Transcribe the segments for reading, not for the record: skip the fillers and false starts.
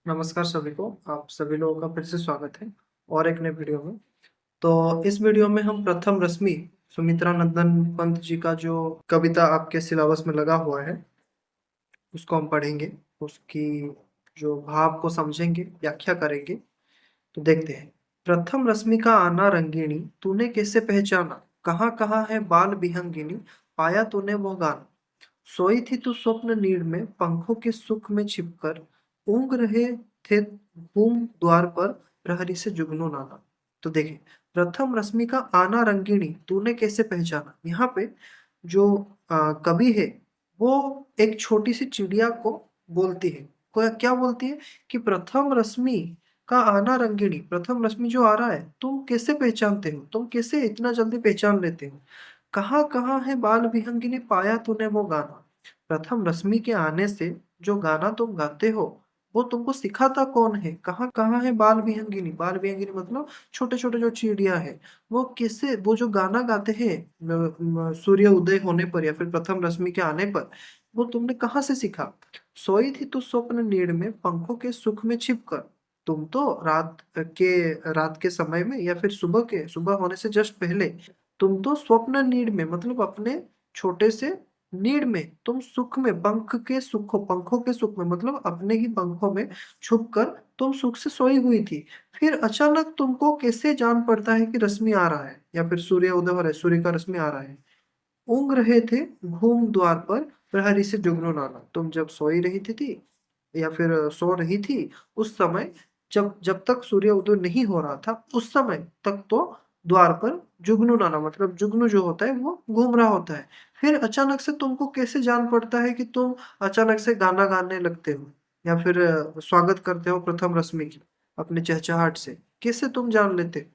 नमस्कार सभी को। आप सभी लोगों का फिर से स्वागत है और एक नए वीडियो में। तो इस वीडियो में हम प्रथम रश्मि सुमित्रा नंदन पंत जी का जो कविता आपके सिलेबस में लगा हुआ है उसको हम पढ़ेंगे। उसकी जो भाव को समझेंगे, व्याख्या करेंगे। तो देखते हैं। प्रथम रश्मि का आना रंगीणी, तूने कैसे पहचाना, कहाँ कहाँ है बाल विहंगिनी, पाया तूने वो गाना। सोई थी तू स्वप्न नीड़ में, पंखों के सुख में छिपकर, ऊँग रहे थे घूम द्वार पर, प्रहरी से जुगनू नाना। तो देखिए, प्रथम रश्मि का आना रंगीणी तूने कैसे पहचाना। यहाँ पे जो कवि है वो एक छोटी सी चिड़िया को बोलती है। को क्या बोलती है कि प्रथम रश्मि का आना रंगीणी, प्रथम रश्मि जो आ रहा है तुम कैसे पहचानते हो, तुम कैसे इतना जल्दी पहचान लेते हो। कहाँ कहाँ है बाल विहंगिनी, पाया तूने वो गाना। प्रथम रश्मि के आने से जो गाना तुम गाते हो वो तुमको सिखाता कौन है। कहाँ कहाँ है बाल विहंगिनी, बाल विहंगिनी मतलब छोटे छोटे जो चिड़िया है वो कैसे, वो जो गाना गाते हैं सूर्य उदय होने पर या फिर प्रथम रश्मि के आने पर, वो तुमने कहाँ से सीखा। सोई थी तू स्वप्न नीड़ में, पंखों के सुख में छिपकर। तुम तो रात के समय में या फिर सुबह होने से जस्ट पहले तुम तो स्वप्न नीड में मतलब अपने छोटे से नीड में तुम सुख में, पंखों के सुख में मतलब अपने ही पंखों में छुप कर तुम सुख से सोई हुई थी। फिर अचानक तुमको कैसे जान पड़ता है कि रश्मि आ रहा है या फिर सूर्य उदय हो रहा है, सूर्य का रश्मि आ रहा है। ऊँग रहे थे घूम द्वार पर, प्रहरी से जुगनू नाना। तुम जब सोई रही थी या फिर सो रही थी उस समय, जब जब तक सूर्य उदय नहीं हो रहा था उस समय तक तो द्वार पर जुगनू नाना मतलब जुगनू जो होता है वो घूम रहा होता है। फिर अचानक से तुमको कैसे जान पड़ता है कि तुम अचानक से गाना गाने लगते हो या फिर स्वागत करते हो प्रथम रश्मि की अपने चहचहाट से, कैसे तुम जान लेते हो?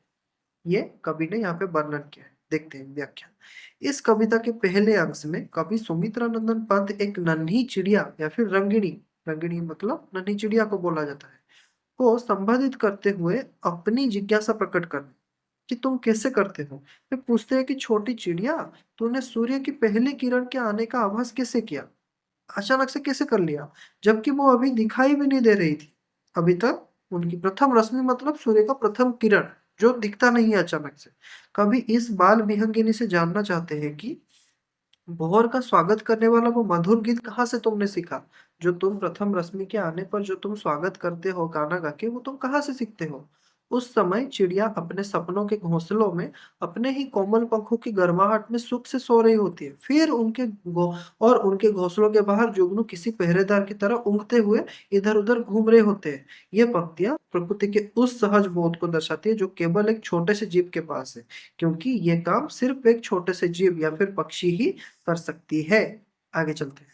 ये कवि ने यहाँ पे वर्णन किया है। देखते हैं व्याख्या। इस कविता के पहले अंश में कवि सुमित्रा नंदन पंत एक नन्ही चिड़िया या फिर रंगिणी, रंगिणी मतलब नन्ही चिड़िया को बोला जाता है, को संबोधित करते हुए अपनी जिज्ञासा प्रकट करते कि तुम कैसे करते हो। वे पूछते हैं कि छोटी चिड़िया, तूने सूर्य की पहली किरण के आने का आभास कैसे किया, अचानक से कैसे कर लिया, जबकि वो अभी दिखाई भी नहीं दे रही थी। अभी तक उनकी प्रथम रश्मि मतलब सूर्य का प्रथम किरण जो दिखता नहीं है अचानक से। कभी इस बाल विहंगिनी से जानना चाहते हैं कि भौर का स्वागत करने वाला वो मधुर गीत कहाँ से तुमने सीखा। जो तुम प्रथम रश्मि के आने पर जो तुम स्वागत करते हो गाना गा के, वो तुम कहाँ से सीखते हो। उस समय चिड़िया अपने सपनों के घोंसलों में अपने ही कोमल पंखों की गर्माहट में सुख से सो रही होती है। फिर उनके घोंसलों के बाहर जुगनू किसी पहरेदार की तरह ऊँघते हुए इधर उधर घूम रहे होते हैं। ये पंक्तियां प्रकृति के उस सहज बोध को दर्शाती है जो केवल एक छोटे से जीव के पास है, क्योंकि ये काम सिर्फ एक छोटे से जीव या फिर पक्षी ही कर सकती है। आगे चलते हैं।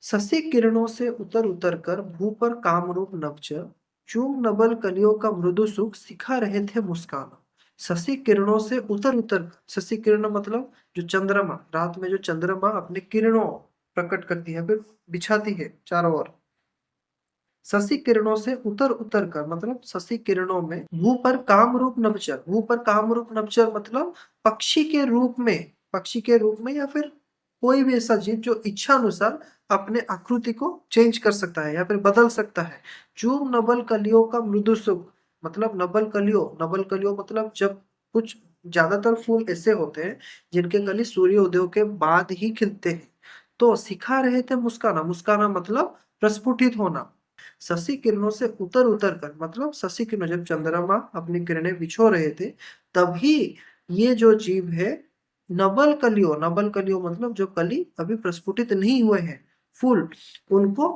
शशि किरणों से उतर उतर कर भू पर कामरूप नभचर, चूम नबल कलियों का मृदु सुख सिखा रहे थे मुस्काना। शशि किरणों से उतर उतर, शशि किरण मतलब जो चंद्रमा, रात में जो चंद्रमा अपने किरणों प्रकट करती है फिर बिछाती है चारों ओर। शशि किरणों से उतर उतर कर मतलब शशि किरणों में भू पर काम रूप नभचर, भू पर काम रूप नभचर मतलब पक्षी के रूप में, पक्षी के रूप में या फिर कोई भी ऐसा जीव जो इच्छा अनुसार अपने आकृति को चेंज कर सकता है या फिर बदल सकता है। चूम नबल कलियों का मृदु सुख मतलब नबल कलियों, नबल कलियों मतलब जब कुछ ज्यादातर फूल ऐसे होते हैं जिनके कली सूर्योदय के बाद ही खिलते हैं। तो सिखा रहे थे मुस्काना, मुस्काना मतलब प्रस्फुटित होना। शशि किरणों से उतर उतर कर मतलब शशि किरणों, जब चंद्रमा अपनी किरणें बिछो रहे थे तभी ये जो जीव है नवल कलियों, नवल कलियों मतलब जो कली अभी प्रस्फुटित नहीं हुए हैं फूल, उनको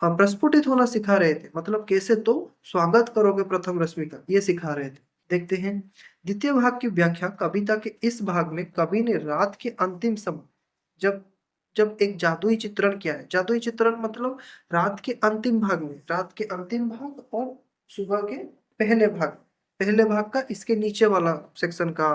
प्रस्फुटित होना सिखा रहे थे। मतलब कैसे तुम स्वागत करोगे प्रथम रश्मि का, ये सिखा रहे थे। देखते हैं द्वितीय भाग की व्याख्या। कविता के इस भाग में कवि ने रात के अंतिम समय, जब जब एक जादुई चित्रण किया है। जादुई चित्रण मतलब रात के अंतिम भाग में, रात के अंतिम भाग और सुबह के पहले भाग, पहले भाग का इसके नीचे वाला सेक्शन का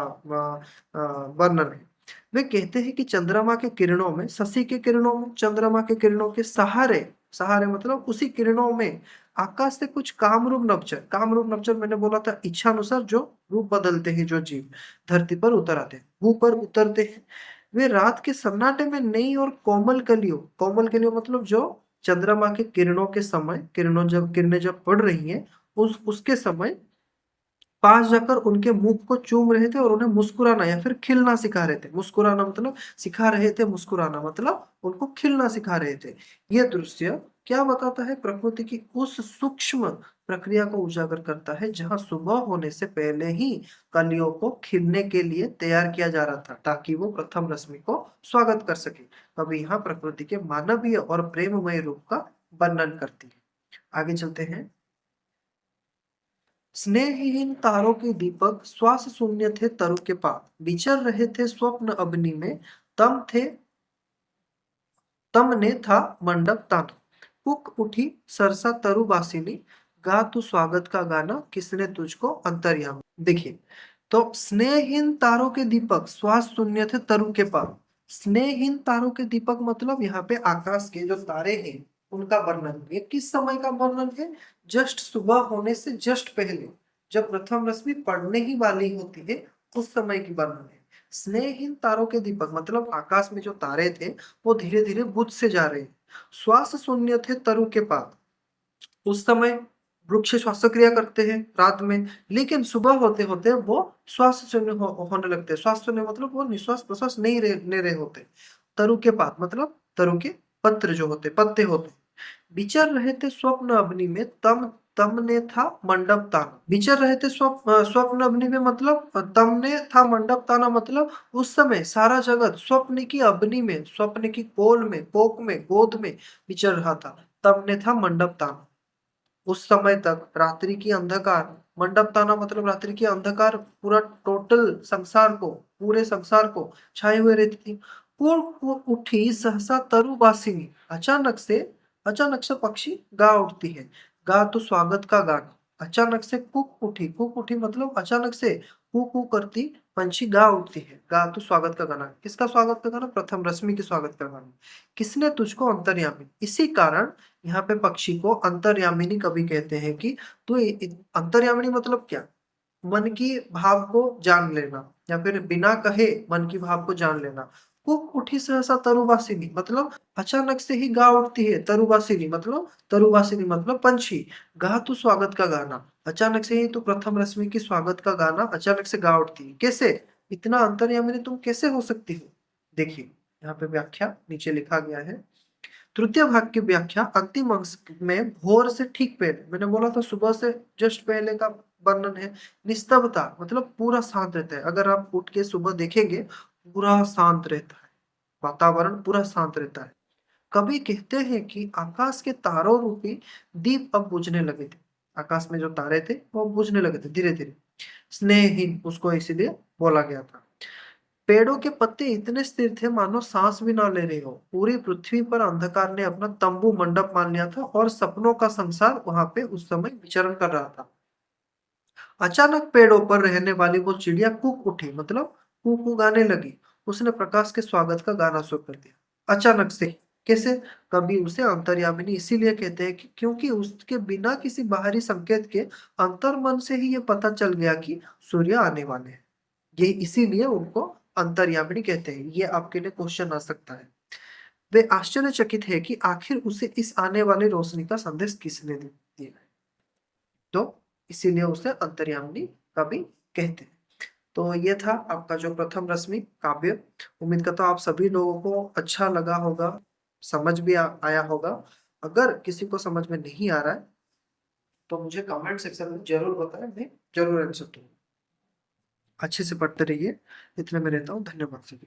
वर्णन है। वे कहते हैं कि चंद्रमा के किरणों में, शशि के किरणों में, चंद्रमा के किरणों के सहारे, सहारे मतलब उसी किरणों में आकाश से कुछ कामरूप नवचर, कामरूप नवचर मैंने बोला था इच्छा अनुसार जो रूप बदलते हैं जो जीव धरती पर उतर आते हैं, भू पर उतरते हैं। वे रात के सन्नाटे में नई और कोमल कलियों, कोमल कलियों मतलब जो चंद्रमा के किरणों के समय, किरणें जब पड़ रही हैं, उसके समय पास जाकर उनके मुख को चूम रहे थे और उन्हें मुस्कुराना या फिर खिलना सिखा रहे थे। मुस्कुराना मतलब सिखा रहे थे, मुस्कुराना मतलब उनको खिलना सिखा रहे थे। यह दृश्य क्या बताता है? प्रकृति की उस सूक्ष्म प्रक्रिया को उजागर करता है जहां सुबह होने से पहले ही कलियों को खिलने के लिए तैयार किया जा रहा था, ताकि वो प्रथम रश्मि को स्वागत कर सके। कभी यहाँ प्रकृति के मानवीय और प्रेममय रूप का वर्णन करती है। आगे चलते हैं। स्नेहहीन तारों के दीपक श्वास शून्य थे तरु के पार, विचर रहे थे स्वप्न अग्नि में, तम थे तम ने था मंडप ताना, पुक उठी सरसा तरु बासिनी, गा तू स्वागत का गाना, किसने तुझको अंतर्यामी। देखिए, तो स्नेहहीन तारों के दीपक श्वास शून्य थे तरु के पार। स्नेहहीन तारों के दीपक मतलब यहाँ पे आकाश के जो तारे हैं उनका वर्णन। ये किस समय का वर्णन है? जस्ट सुबह होने से जस्ट पहले, जब प्रथम रश्मि पड़ने ही वाली होती है, उस समय की वर्णन है। स्नेहहीन तारों के दीपक मतलब आकाश में जो तारे थे वो धीरे धीरे बुझ से जा रहे हैं। श्वास शून्य थे तरु के पास, उस समय वृक्ष श्वासक्रिया करते हैं रात में, लेकिन सुबह होते होते वो श्वास शून्य होने लगते हैं। श्वास शून्य मतलब वो निश्वास प्रश्वास नहीं ले रहे होते। तरु के पात मतलब तरु के पत्र जो होते, पत्ते होते। विचर रहे थे स्वप्न अग्नि में, तम तम ने था मंडप ताना। विचर रहे थे स्वप्न अग्नि में मतलब तम ने था मंडप ताना मतलब उस समय सारा जगत स्वप्न की अग्नि में, स्वप्न की कोल में, कोक में, गोद में विचर रहा था। तम ने था मंडप ताना। उस समय तक रात्रि की अंधकार, मंडप ताना मतलब रात्रि की अंधकार पूरा टोटल संसार को, पूरे संसार को छाए हुए रहती थी। उठी सहसा तरुवासिनी, अचानक से पक्षी गा उठती है। गा तो स्वागत का गाना। अचानक से कुक उठी, कुक उठी मतलब अचानक से कू कू करती पंछी गा उठती है। गा तो स्वागत का गाना। किसका स्वागत का गाना? प्रथम रश्मि के स्वागत का गाना। किसने तुझको अंतर्यामी, इसी कारण यहाँ पे पक्षी को अंतर्यामिनी कवि कहते हैं कि तो अंतर्यामिनी मतलब क्या? मन की भाव को जान लेना, या फिर बिना कहे मन की भाव को जान लेना। कुक उठी सहसा तरुवासिनी मतलब अचानक से ही गा उठती है। तरुवासिनी मतलब पंछी। गा तू स्वागत का गाना, अचानक से ही तू प्रथम रश्मि की स्वागत का गाना अचानक से गा उठती है। कैसे? इतना अंतर्यामिनी तुम कैसे हो सकती हो? देखिए, यहाँ पे व्याख्या नीचे लिखा गया है। तृतीय भाग की व्याख्या अंतिम अंश में भोर से ठीक पहले, मैंने बोला था सुबह से जस्ट पहले का वर्णन है। निस्तब्धता मतलब पूरा शांत रहता है। अगर आप उठ के सुबह देखेंगे पूरा शांत रहता है, वातावरण पूरा शांत रहता है। कवि कहते हैं कि आकाश के तारों रूपी दीप अब बुझने लगे थे। आकाश में जो तारे थे वो बुझने लगे थे धीरे धीरे। स्नेहहीन उसको इसीलिए बोला गया था। पेड़ों के पत्ते इतने स्थिर थे मानो सांस भी ना ले रहे हो। पूरी पृथ्वी पर अंधकार ने अपना तंबू मंडप मान लिया था और सपनों का संसार वहां पे उस समय विचरण कर रहा था। अचानक पेड़ों पर रहने वाली वो चिड़िया कूक उठी मतलब कू कू गाने लगी। उसने प्रकाश के स्वागत का गाना शुरू कर दिया अचानक से। कैसे? कभी उसे अंतर्यामिनी इसीलिए कहते हैं कि क्योंकि उसके बिना किसी बाहरी संकेत के अंतर मन से ही ये पता चल गया कि सूर्य आने वाले हैं। ये इसीलिए उनको अंतर्यामिनी कहते हैं। ये आपके लिए क्वेश्चन आ सकता है। वे आश्चर्यचकित है कि आखिर उसे इस आने वाली रोशनी का संदेश किसने दिया है, तो इसीलिए उसे अंतर्यामिनी कवि कहते हैं। तो ये था आपका जो प्रथम रश्मि काव्य। उम्मीद करता हूँ आप सभी लोगों को अच्छा लगा होगा, समझ भी आया होगा। अगर किसी को समझ में नहीं आ रहा है तो मुझे कमेंट सेक्शन में जरूर बताएं, मैं जरूर आंसर दूंगा। अच्छे से पढ़ते रहिए। इतने में रहता हूँ। धन्यवाद सभी।